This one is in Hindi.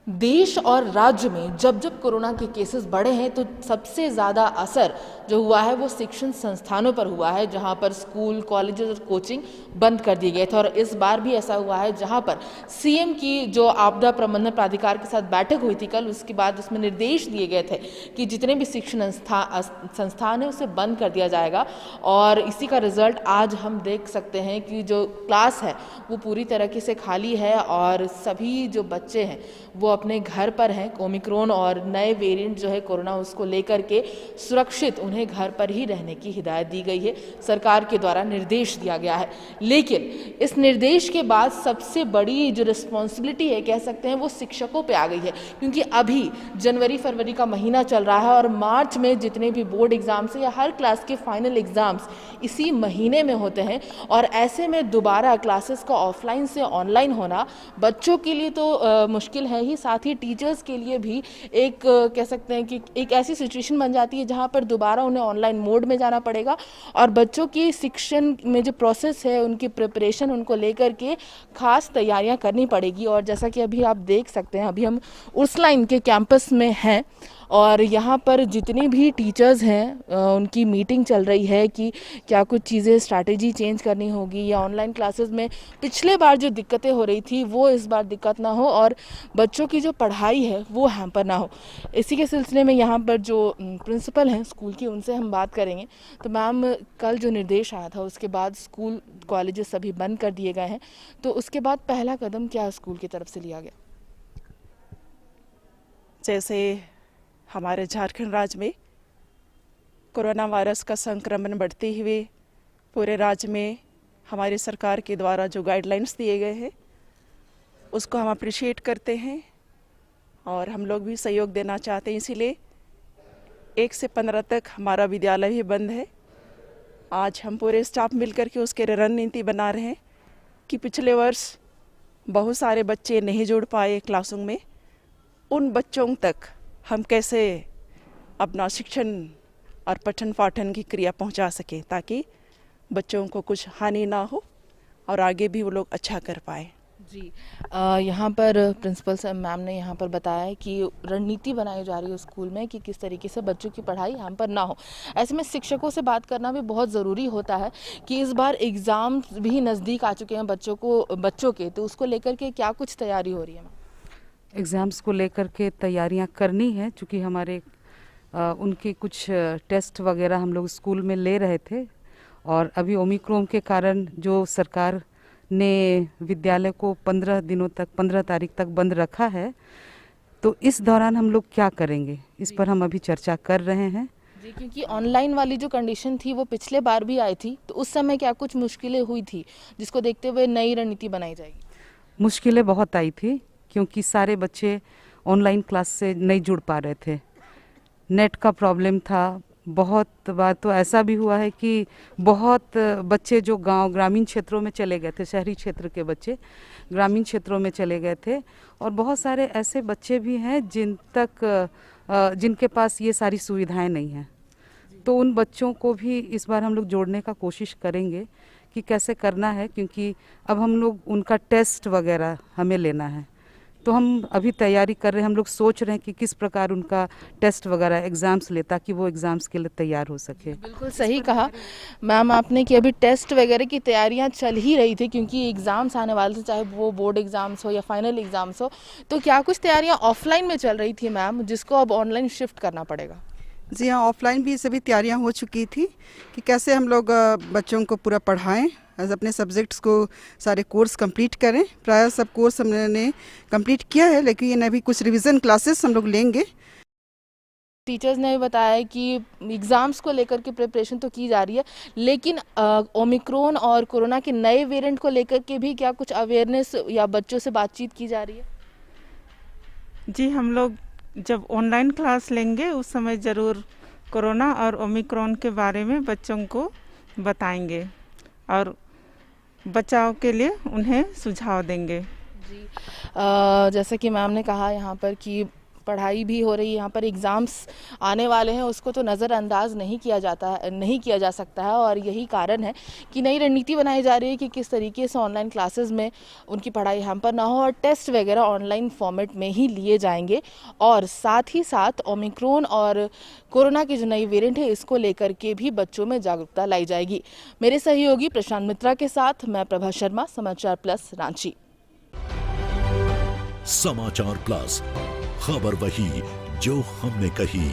देश और राज्य में जब जब कोरोना के केसेस बढ़े हैं तो सबसे ज़्यादा असर जो हुआ है वो शिक्षण संस्थानों पर हुआ है, जहां पर स्कूल, कॉलेजेस और कोचिंग बंद कर दिए गए थे। और इस बार भी ऐसा हुआ है, जहां पर सीएम की जो आपदा प्रबंधन प्राधिकार के साथ बैठक हुई थी कल, उसके बाद उसमें निर्देश दिए गए थे कि जितने भी शिक्षण संस्थान है उसे बंद कर दिया जाएगा। और इसी का रिजल्ट आज हम देख सकते हैं कि जो क्लास है वो पूरी तरीके से खाली है और सभी जो बच्चे हैं वो अपने घर पर हैं। ओमिक्रॉन और नए वेरिएंट जो है कोरोना, उसको लेकर के सुरक्षित उन्हें घर पर ही रहने की हिदायत दी गई है, सरकार के द्वारा निर्देश दिया गया है। लेकिन इस निर्देश के बाद सबसे बड़ी जो रिस्पॉन्सिबिलिटी है कह सकते हैं वो शिक्षकों पे आ गई है, क्योंकि अभी जनवरी फरवरी का महीना चल रहा है और मार्च में जितने भी बोर्ड एग्जाम्स या हर क्लास के फाइनल एग्जाम्स इसी महीने में होते हैं। और ऐसे में दोबारा क्लासेस का ऑफलाइन से ऑनलाइन होना बच्चों के लिए तो मुश्किल है ही, साथ ही टीचर्स के लिए भी एक कह सकते हैं कि एक ऐसी सिचुएशन बन जाती है जहां पर दोबारा उन्हें ऑनलाइन मोड में जाना पड़ेगा और बच्चों की शिक्षण में जो प्रोसेस है, उनकी प्रिपरेशन, उनको लेकर के खास तैयारियां करनी पड़ेगी। और जैसा कि अभी आप देख सकते हैं, अभी हम उर्सलाइन के कैंपस में हैं और यहाँ पर जितने भी टीचर्स हैं उनकी मीटिंग चल रही है कि क्या कुछ चीज़ें स्ट्रैटेजी चेंज करनी होगी या ऑनलाइन क्लासेस में पिछले बार जो दिक्कतें हो रही थी वो इस बार दिक्कत ना हो और बच्चों की जो पढ़ाई है वो हैम्पर ना हो। इसी के सिलसिले में यहाँ पर जो प्रिंसिपल हैं स्कूल की, उनसे हम बात करेंगे। तो मैम, कल जो निर्देश आया था उसके बाद स्कूल कॉलेजेस सभी बंद कर दिए गए हैं, तो उसके बाद पहला कदम क्या स्कूल की तरफ से लिया गया? जैसे हमारे झारखंड राज्य में कोरोना वायरस का संक्रमण बढ़ते हुए पूरे राज्य में हमारी सरकार के द्वारा जो गाइडलाइंस दिए गए हैं उसको हम अप्रिशिएट करते हैं और हम लोग भी सहयोग देना चाहते हैं। इसीलिए 1 से 15 तक हमारा विद्यालय भी बंद है। आज हम पूरे स्टाफ मिलकर के उसके रणनीति बना रहे हैं कि पिछले वर्ष बहुत सारे बच्चे नहीं जुड़ पाए क्लासरूम में, उन बच्चों तक हम कैसे अपना शिक्षण और पठन पाठन की क्रिया पहुंचा सकें ताकि बच्चों को कुछ हानि ना हो और आगे भी वो लोग अच्छा कर पाए। जी, यहाँ पर प्रिंसिपल सर मैम ने यहाँ पर बताया है कि रणनीति बनाई जा रही है स्कूल में कि किस तरीके से बच्चों की पढ़ाई यहाँ पर ना हो। ऐसे में शिक्षकों से बात करना भी बहुत ज़रूरी होता है कि इस बार एग्ज़ाम भी नज़दीक आ चुके हैं बच्चों के, तो उसको लेकर के क्या कुछ तैयारी हो रही है? एग्ज़ाम्स को लेकर के तैयारियां करनी है, चूँकि हमारे उनके कुछ टेस्ट वगैरह हम लोग स्कूल में ले रहे थे और अभी ओमिक्रॉन के कारण जो सरकार ने विद्यालय को 15 तारीख तक बंद रखा है, तो इस दौरान हम लोग क्या करेंगे इस पर हम अभी चर्चा कर रहे हैं। जी, क्योंकि ऑनलाइन वाली जो कंडीशन थी वो पिछले बार भी आई थी, तो उस समय क्या कुछ मुश्किलें हुई थी जिसको देखते हुए नई रणनीति बनाई जाएगी? मुश्किलें बहुत आई थी क्योंकि सारे बच्चे ऑनलाइन क्लास से नहीं जुड़ पा रहे थे, नेट का प्रॉब्लम था। बहुत बार तो ऐसा भी हुआ है कि बहुत बच्चे जो ग्रामीण क्षेत्रों में चले गए थे, शहरी क्षेत्र के बच्चे ग्रामीण क्षेत्रों में चले गए थे और बहुत सारे ऐसे बच्चे भी हैं जिनके पास ये सारी सुविधाएं नहीं हैं। तो उन बच्चों को भी इस बार हम लोग जोड़ने का कोशिश करेंगे कि कैसे करना है, क्योंकि अब हम लोग उनका टेस्ट वगैरह हमें लेना है, तो हम अभी तैयारी कर रहे हैं। हम लोग सोच रहे हैं कि किस प्रकार उनका टेस्ट वगैरह एग्ज़ाम्स ले ताकि वो एग्ज़ाम्स के लिए तैयार हो सके। बिल्कुल सही कहा मैम आपने कि अभी टेस्ट वगैरह की तैयारियां चल ही रही थी, क्योंकि एग्ज़ाम्स आने वाले थे, चाहे वो बोर्ड एग्ज़ाम्स हो या फाइनल एग्ज़ाम्स हो। तो क्या कुछ तैयारियां ऑफलाइन में चल रही थी मैम, जिसको अब ऑनलाइन शिफ्ट करना पड़ेगा? जी हाँ, ऑफलाइन भी सभी तैयारियां हो चुकी थी कि कैसे हम लोग बच्चों को पूरा पढ़ाएं, अपने सब्जेक्ट्स को सारे कोर्स कंप्लीट करें। प्राय सब कोर्स हमने कंप्लीट किया है, लेकिन अभी कुछ रिवीजन क्लासेस हम लोग लेंगे। टीचर्स ने भी बताया कि एग्ज़ाम्स को लेकर के प्रिपरेशन तो की जा रही है, लेकिन ओमिक्रॉन और कोरोना के नए वेरिएंट को लेकर के भी क्या कुछ अवेयरनेस या बच्चों से बातचीत की जा रही है? जी, हम लोग जब ऑनलाइन क्लास लेंगे उस समय ज़रूर कोरोना और ओमिक्रॉन के बारे में बच्चों को बताएंगे और बचाव के लिए उन्हें सुझाव देंगे। जी, जैसा कि मैम ने कहा यहाँ पर कि पढ़ाई भी हो रही है, यहाँ पर एग्ज़ाम्स आने वाले हैं, उसको तो नज़रअंदाज नहीं किया जा सकता है। और यही कारण है कि नई रणनीति बनाई जा रही है कि किस तरीके से ऑनलाइन क्लासेस में उनकी पढ़ाई हैम्पर ना हो और टेस्ट वगैरह ऑनलाइन फॉर्मेट में ही लिए जाएंगे। और साथ ही साथ ओमिक्रॉन और कोरोना की जो नई वेरिएंट है इसको लेकर के भी बच्चों में जागरूकता लाई जाएगी। मेरे सहयोगी प्रशांत मित्रा के साथ मैं प्रभा शर्मा, समाचार प्लस, रांची। समाचार प्लस, खबर वही जो हमने कही।